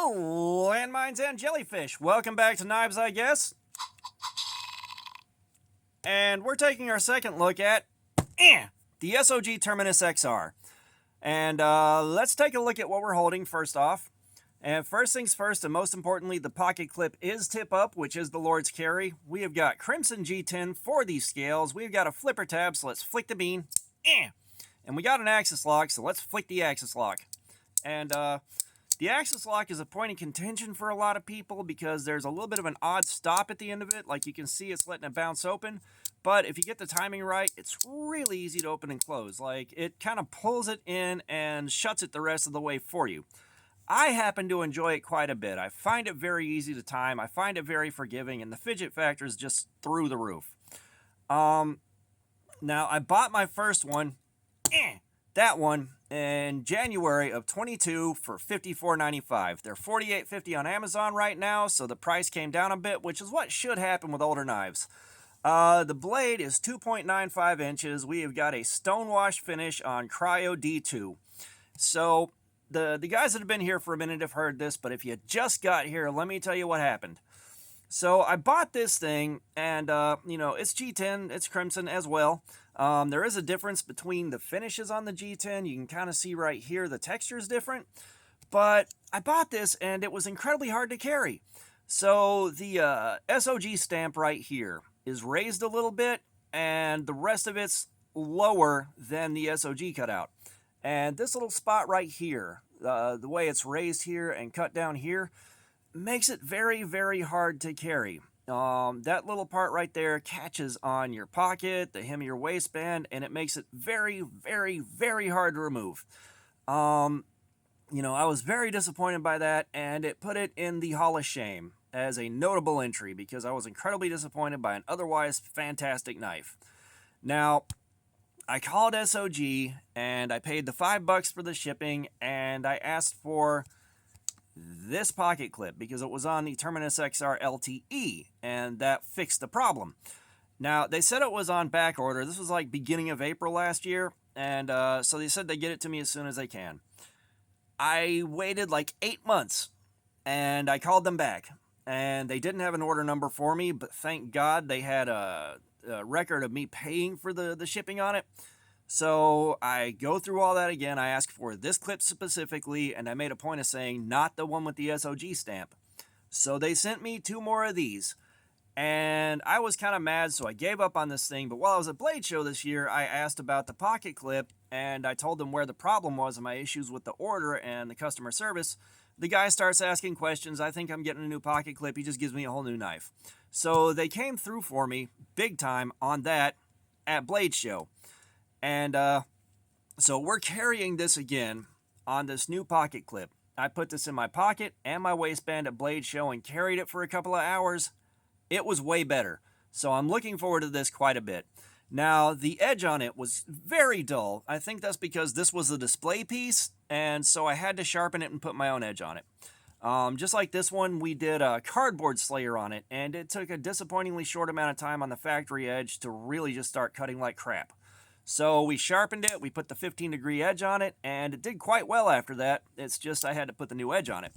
Hello, landmines and jellyfish. Welcome back to Knives, I guess. And we're taking our second look at the SOG Terminus XR. And let's take a look at what we're holding first off. And first things first, and most importantly, the pocket clip is tip up, which is the Lord's carry. We have got Crimson G10 for these scales. We've got a flipper tab, so let's flick the bean. And we got an axis lock, so let's flick the axis lock. And the axis lock is a point of contention for a lot of people because there's a little bit of an odd stop at the end of it. Like you can see, it's letting it bounce open. But if you get the timing right, it's really easy to open and close. Like it kind of pulls it in and shuts it the rest of the way for you. I happen to enjoy it quite a bit. I find it very easy to time. I find it very forgiving, and the fidget factor is just through the roof. Now, I bought my first one, that one, in January of 22 for $54.95. They're $48.50 on Amazon right now, so the price came down a bit, which is what should happen with older knives. The blade is 2.95 inches. We have got a stonewash finish on Cryo D2. So the guys that have been here for a minute have heard this, but if you just got here, let me tell you what happened. So I bought this thing, and, it's G10, it's Crimson as well. There is a difference between the finishes on the G10. You can kind of see right here the texture is different. But I bought this, and it was incredibly hard to carry. So the SOG stamp right here is raised a little bit, and the rest of it's lower than the SOG cutout. And this little spot right here, the way it's raised here and cut down here, makes it very, very hard to carry. That little part right there catches on your pocket, the hem of your waistband, and it makes it very, very, very hard to remove. I was very disappointed by that, and it put it in the Hall of Shame as a notable entry because I was incredibly disappointed by an otherwise fantastic knife. Now, I called SOG, and I paid the $5 for the shipping, and I asked for this pocket clip because it was on the Terminus XR LTE, and that fixed the problem. Now, they said it was on back order. This was like beginning of April last year, and so they said they'd get it to me as soon as they can. I waited like 8 months, and I called them back, and they didn't have an order number for me, but thank God they had a record of me paying for the shipping on it. So I go through all that again. I ask for this clip specifically, and I made a point of saying not the one with the SOG stamp. So they sent me 2 more of these, and I was kind of mad, so I gave up on this thing. But while I was at Blade Show this year, I asked about the pocket clip, and I told them where the problem was and my issues with the order and the customer service. The guy starts asking questions. I think I'm getting a new pocket clip. He just gives me a whole new knife. So they came through for me big time on that at Blade Show. And so we're carrying this again on this new pocket clip. I put this in my pocket and my waistband at Blade Show and carried it for a couple of hours. It was way better. So I'm looking forward to this quite a bit. Now, the edge on it was very dull. I think that's because this was a display piece, and so I had to sharpen it and put my own edge on it. Just like this one, we did a cardboard slayer on it, and it took a disappointingly short amount of time on the factory edge to really just start cutting like crap. So we sharpened it, we put the 15-degree edge on it, and it did quite well after that. It's just I had to put the new edge on it.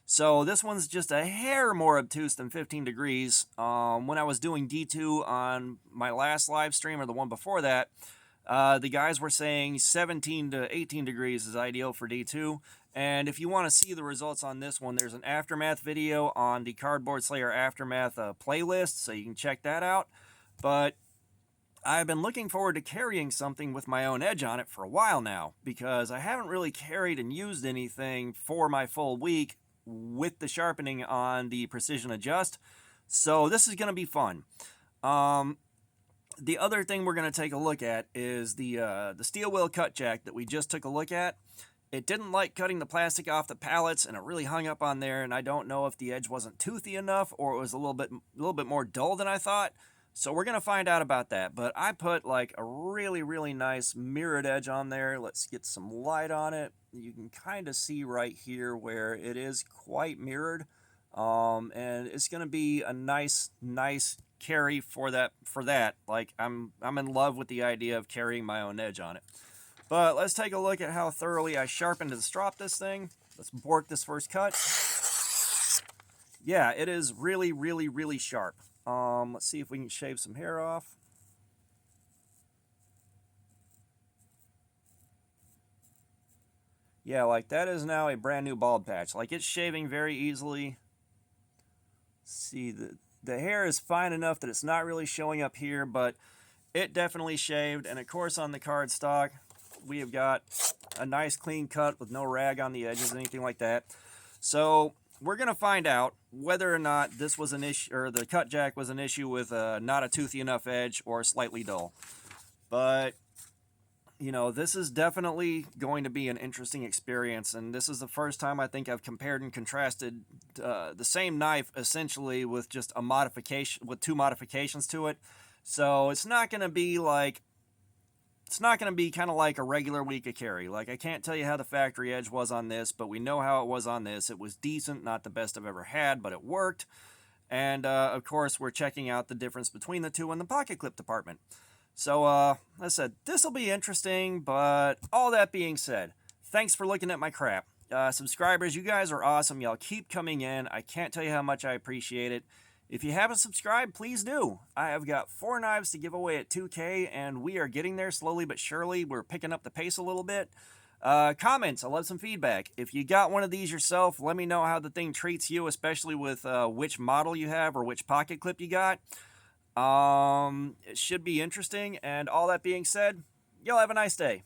So this one's just a hair more obtuse than 15 degrees. When I was doing D2 on my last live stream, or the one before that, the guys were saying 17 to 18 degrees is ideal for D2. And if you want to see the results on this one, there's an aftermath video on the Cardboard Slayer Aftermath playlist, so you can check that out. But I've been looking forward to carrying something with my own edge on it for a while now, because I haven't really carried and used anything for my full week with the sharpening on the Precision Adjust. So this is going to be fun. The other thing we're going to take a look at is the steel wheel cut jack that we just took a look at. It didn't like cutting the plastic off the pallets, and it really hung up on there, and I don't know if the edge wasn't toothy enough or it was a little bit more dull than I thought. So we're going to find out about that. But I put like a really, really nice mirrored edge on there. Let's get some light on it. You can kind of see right here where it is quite mirrored. And it's going to be a nice carry for that. Like I'm in love with the idea of carrying my own edge on it. But let's take a look at how thoroughly I sharpened and stropped this thing. Let's bork this first cut. Yeah, it is really, really, really sharp. Let's see if we can shave some hair off. Yeah, like that is now a brand new bald patch. Like it's shaving very easily. See, the hair is fine enough that it's not really showing up here, but it definitely shaved. And of course on the card stock, we have got a nice clean cut with no rag on the edges, anything like that. So we're going to find out whether or not this was an issue, or the cut jack was an issue with not a toothy enough edge or slightly dull. But you know, this is definitely going to be an interesting experience, and this is the first time I think I've compared and contrasted the same knife essentially with just a modification, with two modifications to it. So it's not going to be like, it's not going to be kind of like a regular week of carry. Like, I can't tell you how the factory edge was on this, but we know how it was on this. It was decent, not the best I've ever had, but it worked. And of course, we're checking out the difference between the two in the pocket clip department. So, like I said, this will be interesting, but all that being said, thanks for looking at my crap. Subscribers, you guys are awesome. Y'all keep coming in. I can't tell you how much I appreciate it. If you haven't subscribed, please do. I have got 4 knives to give away at 2K, and we are getting there slowly but surely. We're picking up the pace a little bit. Comments, I love some feedback. If you got one of these yourself, let me know how the thing treats you, especially with which model you have or which pocket clip you got. It should be interesting, and all that being said, y'all have a nice day.